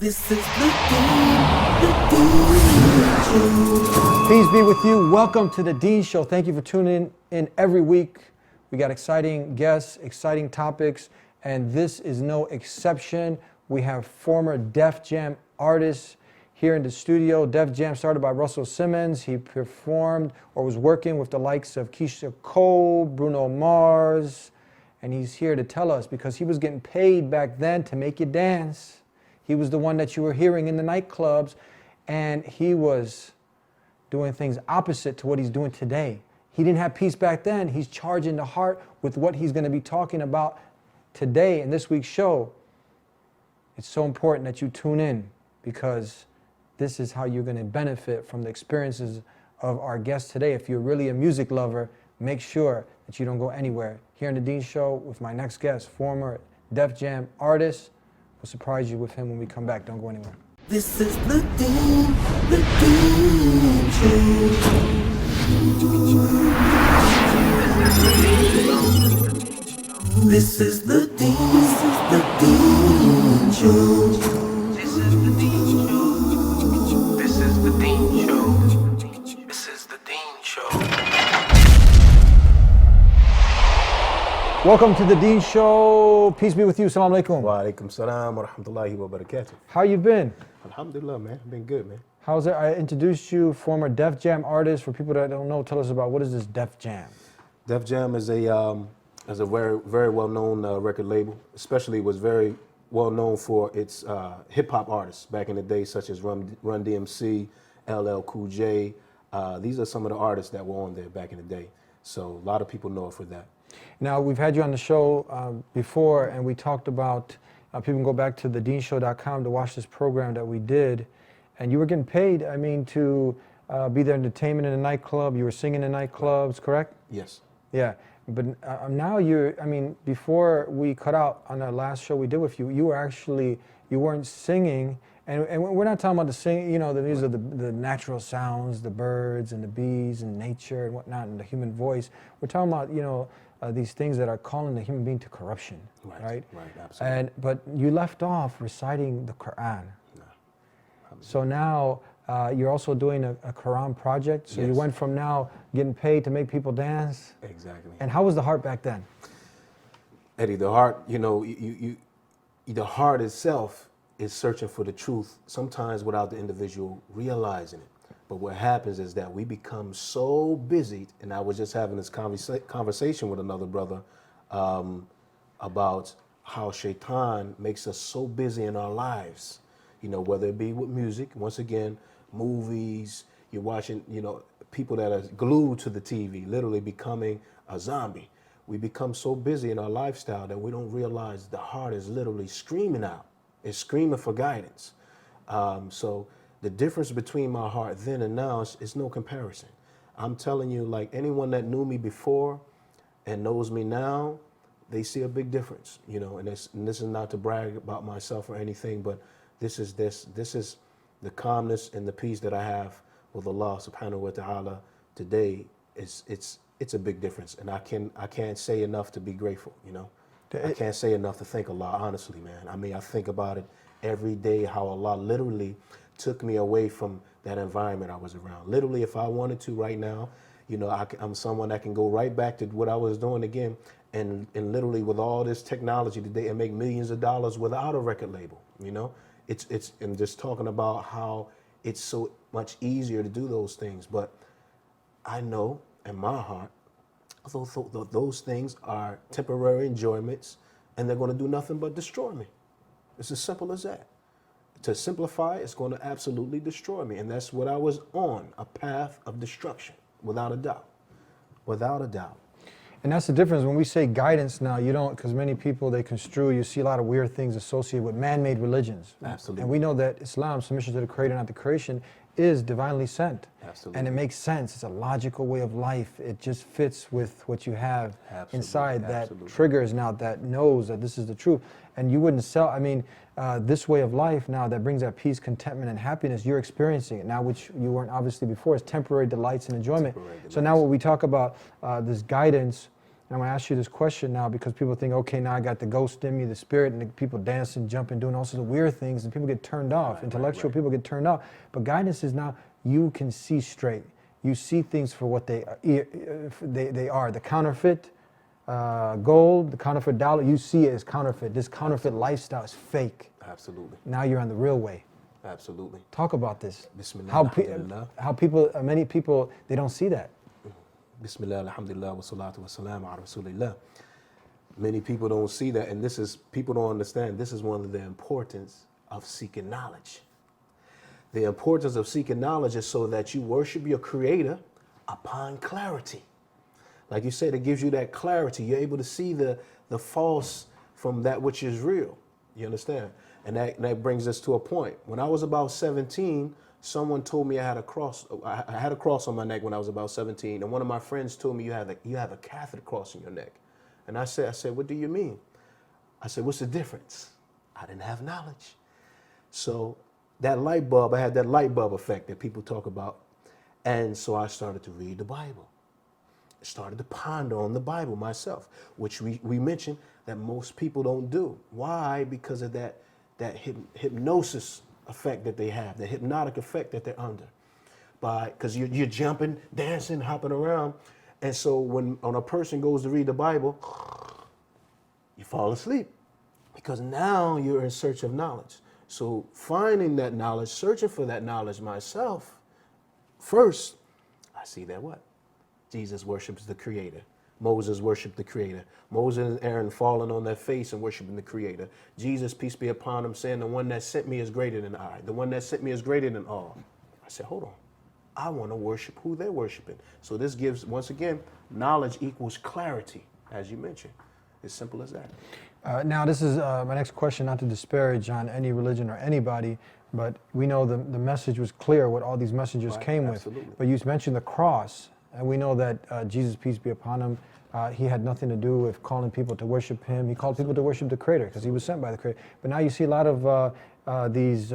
This is the Dean Show. Peace be with you. Welcome to the Dean Show. Thank you for tuning in every week. We got exciting guests, exciting topics, and this is no exception. We have former Def Jam artists here in the studio. Def Jam started by Russell Simmons. He performed or was working with the likes of Keisha Cole, Bruno Mars, and he's here to tell us because he was getting paid back then to make you dance. He was the one that you were hearing in the nightclubs, and he was doing things opposite to what he's doing today. He didn't have peace back then. He's charging the heart with what he's going to be talking about today in this week's show. It's so important that you tune in because this is how you're going to benefit from the experiences of our guests today. If you're really a music lover, make sure that you don't go anywhere. Here on the Dean Show with my next guest, former Def Jam artist. We'll surprise you with him when we come back. Don't go anywhere. This is the Dean Show. This is the Dean Show. This is the Dean Show. This is the Dean Show. This is the Dean Show. Welcome to the Dean Show. Peace be with you. Assalamu alaikum. Wa alaikum salam wa rahmatullahi wa barakatuh. How you been? Alhamdulillah, man. Been good, man. How's it? I introduced you, former Def Jam artist. For people that don't know, tell us about what is this Def Jam? Def Jam is a very, very well-known record label. Especially was very well known for its hip-hop artists back in the day, such as Run DMC, LL Cool J. These are some of the artists that were on there back in the day. So a lot of people know it for that. Now, we've had you on the show before, and we talked about, people can go back to thedeanshow.com to watch this program that we did, and you were getting paid, to be there in entertainment in a nightclub. You were singing in nightclubs, correct? Yes. Yeah, but now before we cut out on the last show we did with you, you weren't singing, and we're not talking about the singing, the music of the natural sounds, the birds and the bees and nature and whatnot, and the human voice. We're talking about, these things that are calling the human being to corruption, right? Right, absolutely. But you left off reciting the Quran. No. So now you're also doing a Quran project. So you Yes. went from now getting paid to make people dance. Exactly. And how was the heart back then? Eddie, the heart, the heart itself is searching for the truth, sometimes without the individual realizing it. But what happens is that we become so busy, and I was just having this conversation with another brother about how Shaitan makes us so busy in our lives, whether it be with music, once again, movies, you're watching, people that are glued to the TV, literally becoming a zombie. We become so busy in our lifestyle that we don't realize the heart is literally screaming out. It's screaming for guidance. So the difference between my heart then and now is no comparison. I'm telling you, like anyone that knew me before and knows me now, they see a big difference, and this is not to brag about myself or anything, but this is the calmness and the peace that I have with Allah subhanahu wa ta'ala today. It's a big difference, and I can't say enough to be grateful, I can't say enough to thank Allah, honestly, man. I think about it every day, how Allah literally took me away from that environment I was around. Literally, if I wanted to right now, I'm someone that can go right back to what I was doing again, and literally with all this technology today and make millions of dollars without a record label, It's and just talking about how it's so much easier to do those things. But I know in my heart, those things are temporary enjoyments, and they're going to do nothing but destroy me. It's as simple as that. To simplify, it's going to absolutely destroy me. And that's what I was on, a path of destruction, without a doubt. Without a doubt. And that's the difference. When we say guidance now, you don't, because many people, they construe, you see a lot of weird things associated with man-made religions. Absolutely. And we know that Islam, submission to the Creator, not the creation, is divinely sent. Absolutely. And it makes sense. It's a logical way of life. It just fits with what you have inside that triggers now, that knows that this is the truth. And you wouldn't sell, this way of life now that brings that peace, contentment, and happiness, you're experiencing it now, which you weren't obviously before, is temporary delights and enjoyment. So now when we talk about this guidance, I'm going to ask you this question now because people think, okay, now I got the ghost in me, the spirit, and the people dancing, jumping, doing all sorts of weird things, and people get turned off. Intellectual people get turned off. But guidance is now you can see straight. You see things for what they are. The counterfeit gold, the counterfeit dollar, you see it as counterfeit. This counterfeit lifestyle is fake. Absolutely. Now you're on the real way. Absolutely. Talk about this. Bismillah, How alhamdulillah. people, many people, they don't see that. Bismillah, alhamdulillah, wa salatu wa salam ala rasulillah. Many people don't see that, and people don't understand, this is one of the importance of seeking knowledge. The importance of seeking knowledge is so that you worship your creator upon clarity. Like you said, it gives you that clarity. You're able to see the false from that which is real. You understand? And that brings us to a point. When I was about 17, someone told me I had a cross on my neck when I was about 17. And one of my friends told me you have a Catholic cross on your neck. And I said, what do you mean? I said, what's the difference? I didn't have knowledge. So that light bulb, I had that light bulb effect that people talk about. And so I started to read the Bible. I started to ponder on the Bible myself, which we mentioned that most people don't do. Why? Because of that hypnosis effect that they have, the hypnotic effect that they're under. Because you're jumping, dancing, hopping around. And so when a person goes to read the Bible, you fall asleep because now you're in search of knowledge. So finding that knowledge, searching for that knowledge myself, first, I see that what? Jesus worships the Creator. Moses worshiped the Creator. Moses and Aaron falling on their face and worshiping the Creator. Jesus, peace be upon him, saying, the one that sent me is greater than I. The one that sent me is greater than all. I said, hold on. I want to worship who they're worshiping. So this gives, once again, knowledge equals clarity, as you mentioned. As simple as that. Now, this is my next question, not to disparage on any religion or anybody, but we know the message was clear, what all these messengers came absolutely. with. But you mentioned the cross, and we know that Jesus, peace be upon him, he had nothing to do with calling people to worship him. He called people to worship the Creator because he was sent by the Creator. But now you see a lot of these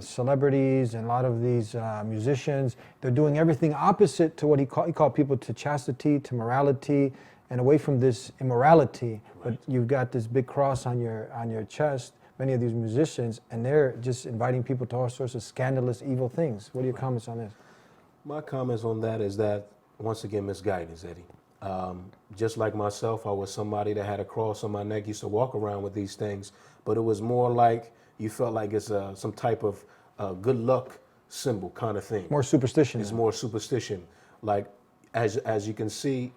celebrities and a lot of these musicians, they're doing everything opposite to what he called people to chastity, to morality, and away from this immorality. Right. But you've got this big cross on your chest, many of these musicians, and they're just inviting people to all sorts of scandalous, evil things. What are your comments on this? My comments on that is that, once again, misguidance, Eddie. Just like myself, I was somebody that had a cross on my neck, used to walk around with these things, but it was more like you felt like it's some type of good luck symbol kind of thing. More superstition. It's more superstition. Like, as you can see,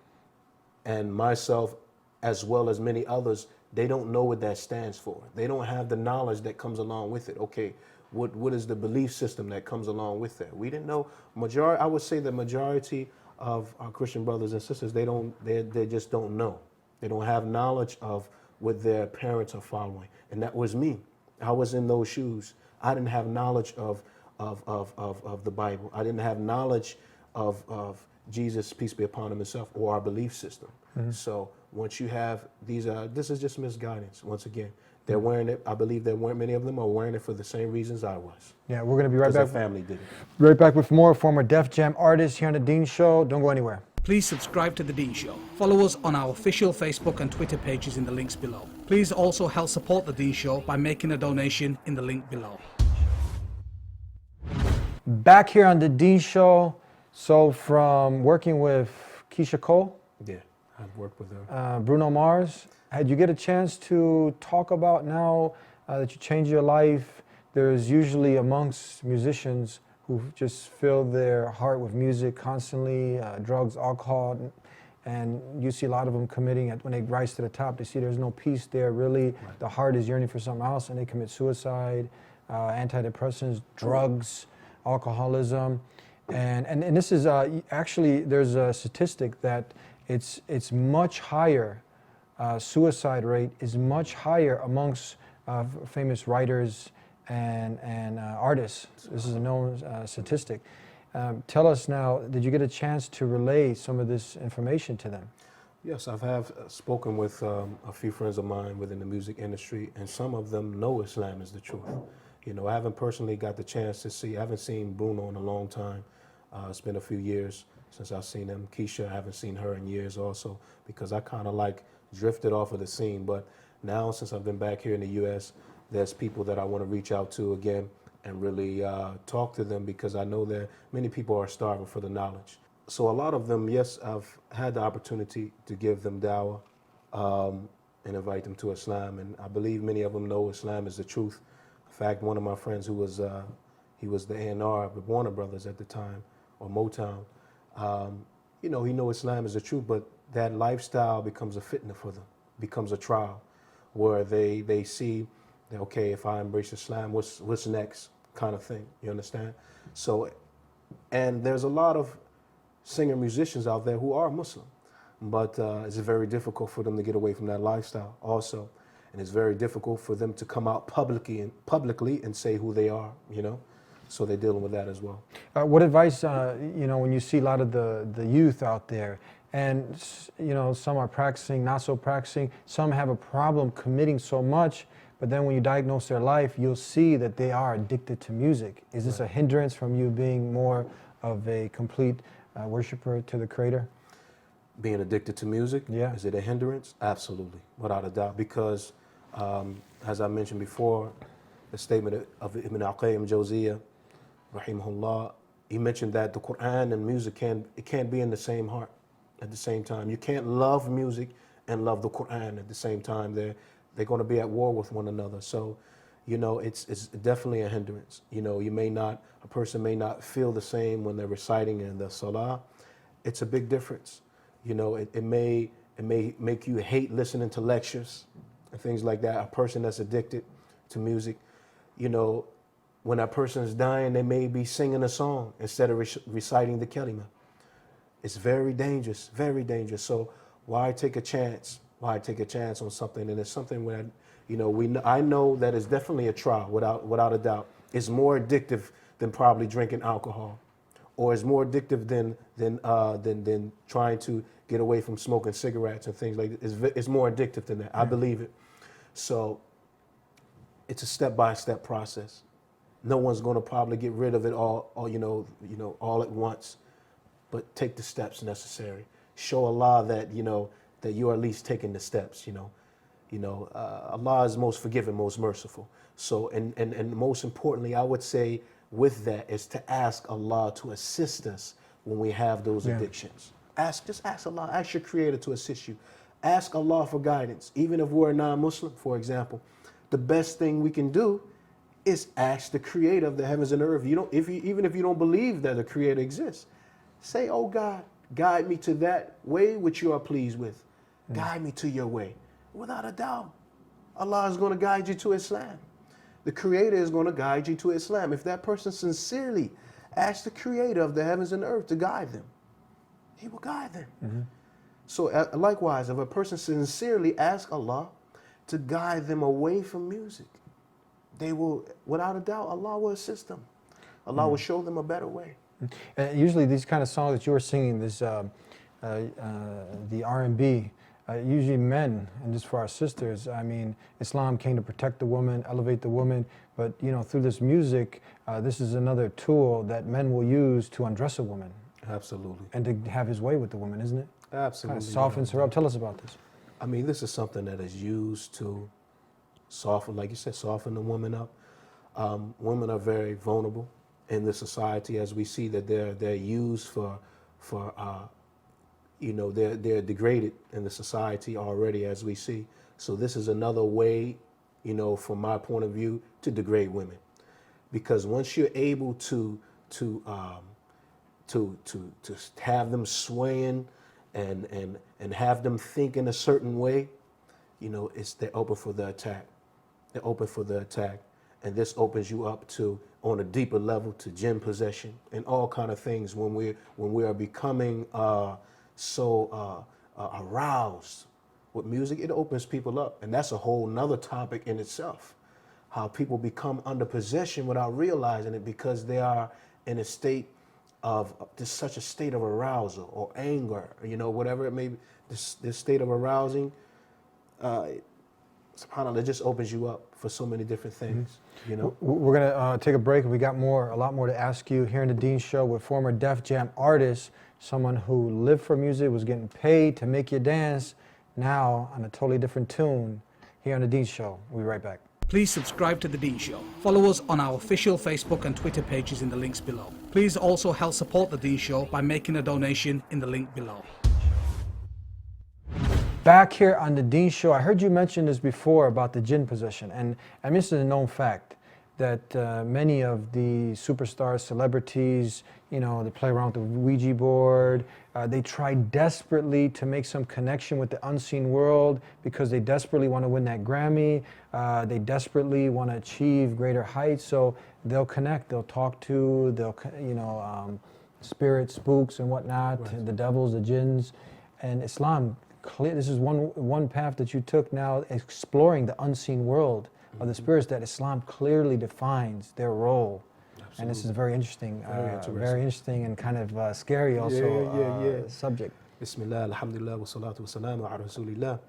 and myself, as well as many others, they don't know what that stands for. They don't have the knowledge that comes along with it. Okay, what is the belief system that comes along with that? We didn't know. I would say the majority of our Christian brothers and sisters, they just don't know. They don't have knowledge of what their parents are following. And that was me. I was in those shoes. I didn't have knowledge of the Bible. I didn't have knowledge of Jesus, peace be upon him himself, or our belief system. Mm-hmm. So once you have these, this is just misguidance. Once again, they're wearing it. I believe that many of them are wearing it for the same reasons I was. Yeah, we're going to be right back. Their family did it. Right back with more former Def Jam artists here on The Dean Show. Don't go anywhere. Please subscribe to The Dean Show. Follow us on our official Facebook and Twitter pages in the links below. Please also help support The Dean Show by making a donation in the link below. Back here on The Dean Show. So from working with Keisha Cole. Yeah, I've worked with her. Bruno Mars. Had you get a chance to talk about now that you changed your life? There's usually amongst musicians who just fill their heart with music constantly, drugs, alcohol, and you see a lot of them committing, when they rise to the top, they see there's no peace there really. Right. The heart is yearning for something else, and they commit suicide, antidepressants, drugs, alcoholism. And this is actually, there's a statistic that it's much higher, suicide rate is much higher amongst famous writers and artists. This is a known statistic. Tell us now, did you get a chance to relay some of this information to them? Yes, I have spoken with a few friends of mine within the music industry, and some of them know Islam is the truth. You know, I haven't personally got the chance to see, I haven't seen Bruno in a long time. It's been a few years since I've seen them. Keisha, I haven't seen her in years also because I kind of like drifted off of the scene. But now since I've been back here in the U.S., there's people that I want to reach out to again and really talk to them because I know that many people are starving for the knowledge. So a lot of them, yes, I've had the opportunity to give them dawah and invite them to Islam. And I believe many of them know Islam is the truth. In fact, one of my friends who was, he was the A&R of the Warner Brothers at the time, or Motown, you know, he knows Islam is the truth, but that lifestyle becomes a fitna for them, becomes a trial, where they see that, okay, if I embrace Islam, what's next kind of thing, you understand? So, and there's a lot of singer musicians out there who are Muslim, but it's very difficult for them to get away from that lifestyle also. And it's very difficult for them to come out publicly and say who they are, you know? So they're dealing with that as well. What advice, you know, when you see a lot of the youth out there, and, you know, some are practicing, not so practicing, some have a problem committing so much, but then when you diagnose their life, you'll see that they are addicted to music. Is this a hindrance from you being more of a complete worshiper to the Creator? Being addicted to music, Yeah. Is it a hindrance? Absolutely, without a doubt, because as I mentioned before, the statement of Ibn al-Qayyim Jawziyah, rahimahullah, he mentioned that the Quran and music can't be in the same heart at the same time. You can't love music and love the Quran at the same time. They're going to be at war with one another. So, you know, it's definitely a hindrance. You know, a person may not feel the same when they're reciting in the salah. It's a big difference. You know, it may make you hate listening to lectures and things like that. A person that's addicted to music, you know, when that person is dying, they may be singing a song instead of reciting the kalima. It's very dangerous, very dangerous. So why take a chance? Why take a chance on something? And it's something where, you know, I know that it's definitely a trial, without a doubt. It's more addictive than probably drinking alcohol, or it's more addictive than trying to get away from smoking cigarettes and things like that. It's more addictive than that. I believe it. So it's a step-by-step process. No one's going to probably get rid of it all all at once, but take the steps necessary. Show Allah that that you're at least taking the steps. Allah is most forgiving, most merciful. So and most importantly, I would say with that is to ask Allah to assist us when we have those addictions. Just ask Allah, ask your Creator to assist you. Ask Allah for guidance. Even if we're a non-Muslim, for example, the best thing we can do is ask the Creator of the heavens and earth. Even if you don't believe that the Creator exists, say, "Oh God, guide me to that way which you are pleased with. Guide me to your way." Without a doubt, Allah is going to guide you to Islam. The Creator is going to guide you to Islam. If that person sincerely asks the Creator of the heavens and earth to guide them, He will guide them. So likewise, if a person sincerely asks Allah to guide them away from music, they will, without a doubt, Allah will assist them. Allah will show them a better way. Usually these kind of songs that you were singing, the R&B, usually men, and just for our sisters, I mean, Islam came to protect the woman, elevate the woman, but through this music, this is another tool that men will use to undress a woman. Absolutely. And to have his way with the woman, isn't it? Absolutely. Kind of softens her up. Tell us about this. I mean, this is something that is used to soften, like you said, soften the woman up. Women are very vulnerable in this society, as we see that they're used for they're degraded in the society already, as we see. So this is another way, from my point of view, to degrade women, because once you're able to have them swaying and have them think in a certain way, they're open for the attack. They're open for the attack. And this opens you up to, on a deeper level, to jinn possession and all kind of things when we are becoming so aroused with music. It opens people up. And that's a whole nother topic in itself. How people become under possession without realizing it, because they are in a state of such a state of arousal or anger, whatever it may be, this state of arousing, SubhanAllah, it just opens you up for so many different things, you know. We're gonna take a break. We got a lot more to ask you here in the Dean Show with former Def Jam artist, someone who lived for music, was getting paid to make you dance, now on a totally different tune. Here on the Dean Show. We'll be right back. Please subscribe to The Dean Show. Follow us on our official Facebook and Twitter pages in the links below. Please also help support The Dean Show by making a donation in the link below. Back here on the Dean Show, I heard you mention this before about the jinn possession, and this is a known fact that many of the superstars, celebrities, you know, they play around with the Ouija board. They try desperately to make some connection with the unseen world because they desperately want to win that Grammy. They desperately want to achieve greater heights, so they'll connect. They'll talk to, spirits, spooks, and whatnot, the devils, the jinns, and Islam. This is one path that you took now, exploring the unseen world of the spirits that Islam clearly defines their role. Absolutely. And this is very interesting, and kind of scary also subject. Bismillah, alhamdulillah, wa salatu wa salamu ala rasulillah.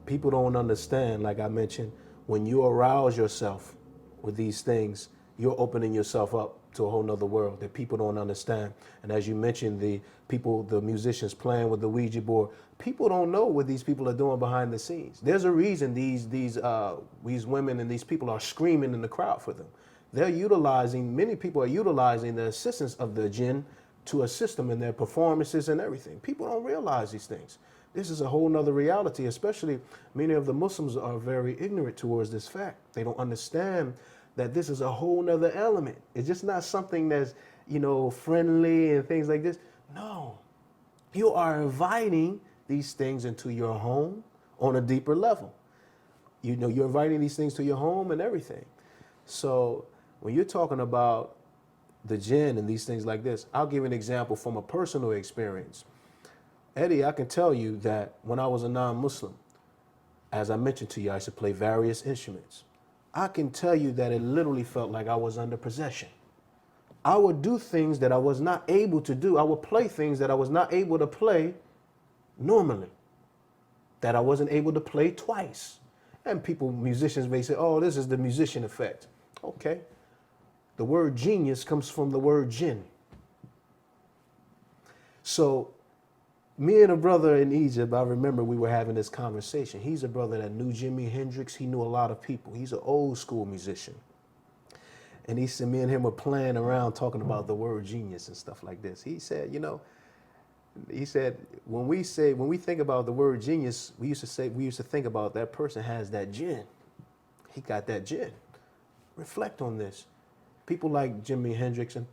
People don't understand, like I mentioned, when you arouse yourself with these things, you're opening yourself up to a whole nother world that people don't understand. And as you mentioned, the musicians playing with the Ouija board, people don't know what these people are doing behind the scenes. There's a reason these women and these people are screaming in the crowd for them. Many people are utilizing the assistance of the jinn to assist them in their performances and everything. People don't realize these things. This is a whole nother reality, especially many of the Muslims are very ignorant towards this fact. They don't understand that this is a whole nother element. It's just not something that's, friendly and things like this. No, you are inviting these things into your home on a deeper level. You're inviting these things to your home and everything. So when you're talking about the jinn and these things like this, I'll give an example from a personal experience. Eddie, I can tell you that when I was a non-Muslim, as I mentioned to you, I used to play various instruments. I can tell you that it literally felt like I was under possession. I would do things that I was not able to do. I would play things that I was not able to play normally, that I wasn't able to play twice. And musicians may say, oh, this is the musician effect. Okay. The word genius comes from the word jinn. So me and a brother in Egypt, I remember we were having this conversation. He's a brother that knew Jimi Hendrix. He knew a lot of people. He's an old school musician. And he said, me and him were playing around talking about the word genius and stuff like this. He said, when we think about the word genius, we used to think about that person has that jinn. He got that jinn. Reflect on this. People like Jimi Hendrix, and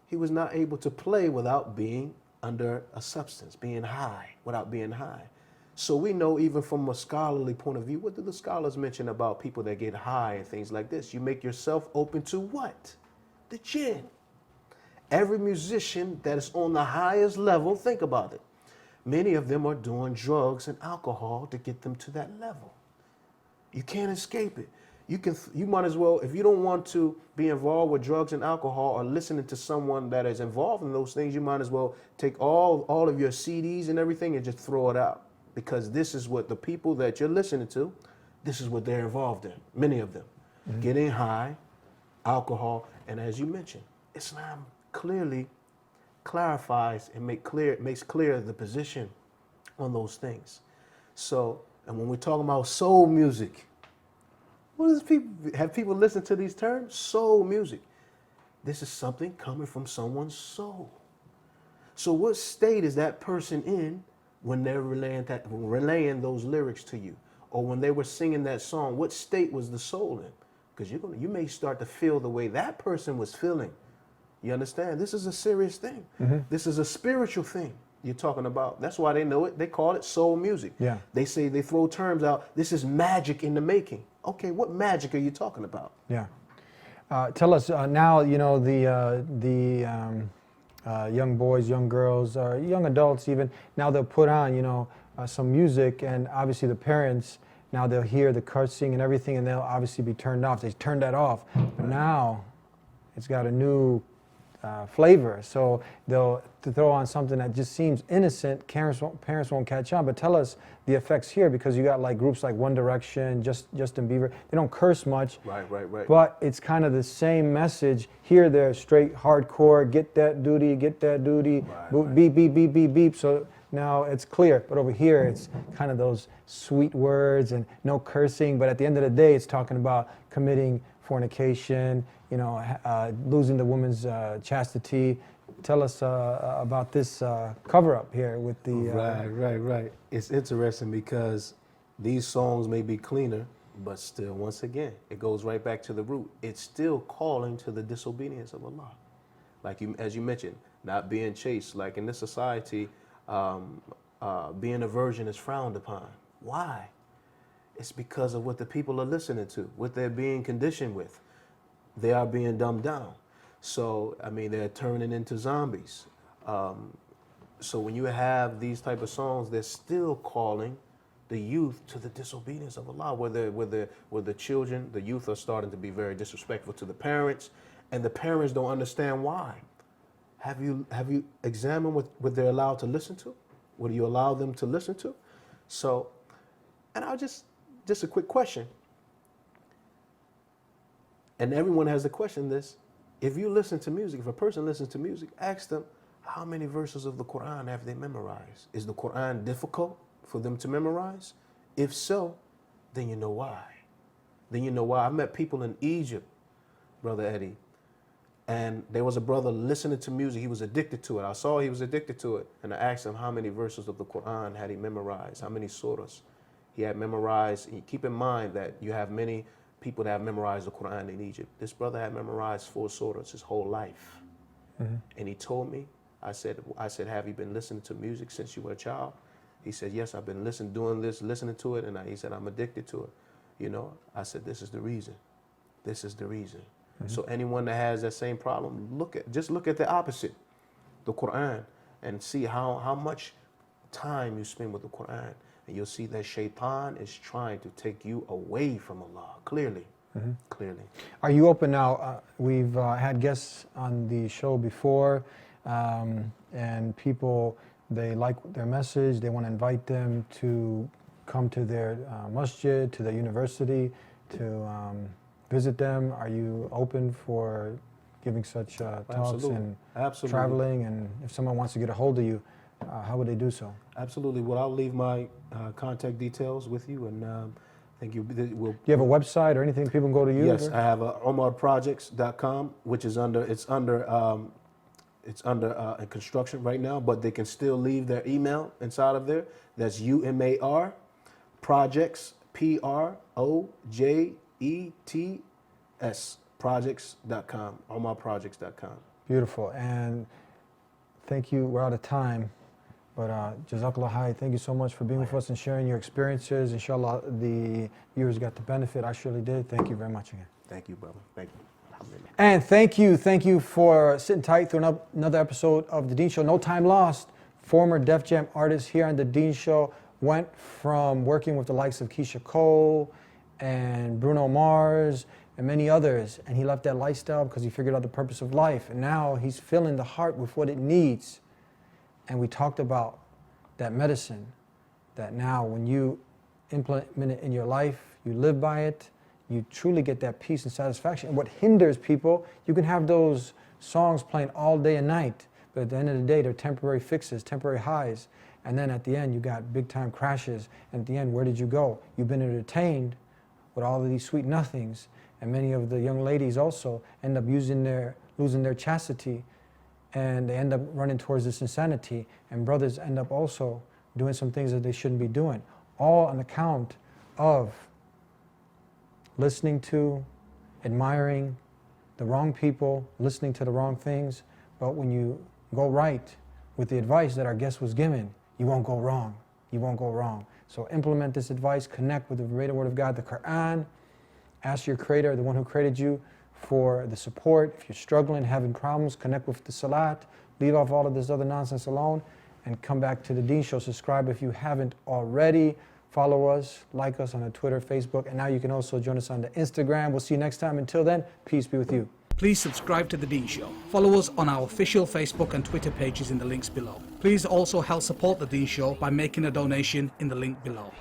he was not able to play without being under a substance, without being high. So we know, even from a scholarly point of view, what do the scholars mention about people that get high and things like this? You make yourself open to what? The jinn. Every musician that is on the highest level, think about it. Many of them are doing drugs and alcohol to get them to that level. You can't escape it. You might as well, if you don't want to be involved with drugs and alcohol or listening to someone that is involved in those things, you might as well take all of your CDs and everything and just throw it out. Because this is what the people that you're listening to, this is what they're involved in, many of them. Mm-hmm. Getting high, alcohol, and as you mentioned, Islam clearly clarifies and makes clear the position on those things. So, and when we're talking about soul music, have people listened to these terms? Soul music. This is something coming from someone's soul. So what state is that person in when they're relaying those lyrics to you? Or when they were singing that song, what state was the soul in? Because you may start to feel the way that person was feeling. You understand? This is a serious thing. Mm-hmm. This is a spiritual thing you're talking about. That's why they know it. They call it soul music. Yeah. They throw terms out. This is magic in the making. Okay, what magic are you talking about? Yeah. Tell us now, the young boys, young girls, young adults even, now they'll put on, some music, and obviously the parents, now they'll hear the cursing and everything, and they'll obviously be turned off. They turn that off. But now it's got a new flavor. So they'll to throw on something that just seems innocent. Parents won't catch on. But tell us the effects here, because you got like groups like One Direction, Justin Bieber. They don't curse much. Right. But it's kind of the same message. Here they're straight hardcore. Get that duty. Right. Beep, beep, beep, beep, beep. So now it's clear. But over here, it's kind of those sweet words and no cursing. But at the end of the day, it's talking about committing fornication, losing the woman's chastity. Tell us about this cover-up here with the... Right. It's interesting because these songs may be cleaner, but still, once again, it goes right back to the root. It's still calling to the disobedience of Allah. Like as you mentioned, not being chaste. Like in this society, being a virgin is frowned upon. Why? It's because of what the people are listening to, what they're being conditioned with. They are being dumbed down. So, they're turning into zombies. So when you have these type of songs, they're still calling the youth to the disobedience of Allah, where the children, the youth are starting to be very disrespectful to the parents, and the parents don't understand why. Have you examined what they're allowed to listen to? What do you allow them to listen to? So, and I'll just a quick question. And everyone has to question this. If you listen to music, if a person listens to music, ask them, how many verses of the Quran have they memorized? Is the Quran difficult for them to memorize? If so, then you know why. I met people in Egypt, Brother Eddie, and there was a brother listening to music. He was addicted to it. I saw he was addicted to it. And I asked him how many verses of the Quran had he memorized, how many surahs he had memorized. And keep in mind that you have many people that have memorized the Quran in Egypt. This brother had memorized 4 surahs his whole life. Mm-hmm. And he told me, I said, have you been listening to music since you were a child? He said, yes, I've been listening to it. And he said, I'm addicted to it. I said, this is the reason. Mm-hmm. So anyone that has that same problem, look at the opposite, the Quran, and see how much time you spend with the Quran. And you'll see that Shaitan is trying to take you away from Allah, clearly. Mm-hmm. Clearly. Are you open now? We've had guests on the show before, and people, they like their message. They want to invite them to come to their masjid, to their university, to visit them. Are you open for giving such talks and traveling? And if someone wants to get a hold of you, how would they do so? Absolutely. Well, I'll leave my contact details with you, and I think will. Do you have a website or anything people can go to you? Yes, I have umarprojects.com, which is under construction right now, but they can still leave their email inside of there. That's UMAR projects, PROJETS projects.com, umarprojects.com. Beautiful. And thank you. We're out of time. But Jazakallah Khair, thank you so much for being with us and sharing your experiences. Inshallah, the viewers got the benefit. I surely did. Thank you very much again. Thank you, brother. Thank you. And thank you for sitting tight through another episode of The Dean Show. No time lost. Former Def Jam artist here on The Dean Show went from working with the likes of Keisha Cole and Bruno Mars and many others, and he left that lifestyle because he figured out the purpose of life. And now he's filling the heart with what it needs. And we talked about that medicine, that now when you implement it in your life, you live by it, you truly get that peace and satisfaction. And what hinders people, you can have those songs playing all day and night, but at the end of the day, they're temporary fixes, temporary highs. And then at the end, you got big time crashes. And at the end, where did you go? You've been entertained with all of these sweet nothings. And many of the young ladies also end up losing their chastity, and they end up running towards this insanity. And brothers end up also doing some things that they shouldn't be doing, all on account of listening to, admiring the wrong people, listening to the wrong things. But when you go right with the advice that our guest was given, you won't go wrong. You won't go wrong. So implement this advice, connect with the verbatim word of God, the Quran. Ask your Creator, the one who created you, for the support. If you're struggling, having problems, connect with the Salat. Leave off all of this other nonsense alone and come back to The Dean Show. Subscribe if you haven't already. Follow us, like us on the Twitter, Facebook, and now you can also join us on the Instagram. We'll see you next time. Until then, peace be with you. Please subscribe to The Dean Show. Follow us on our official Facebook and Twitter pages in the links below. Please also help support The Dean Show by making a donation in the link below.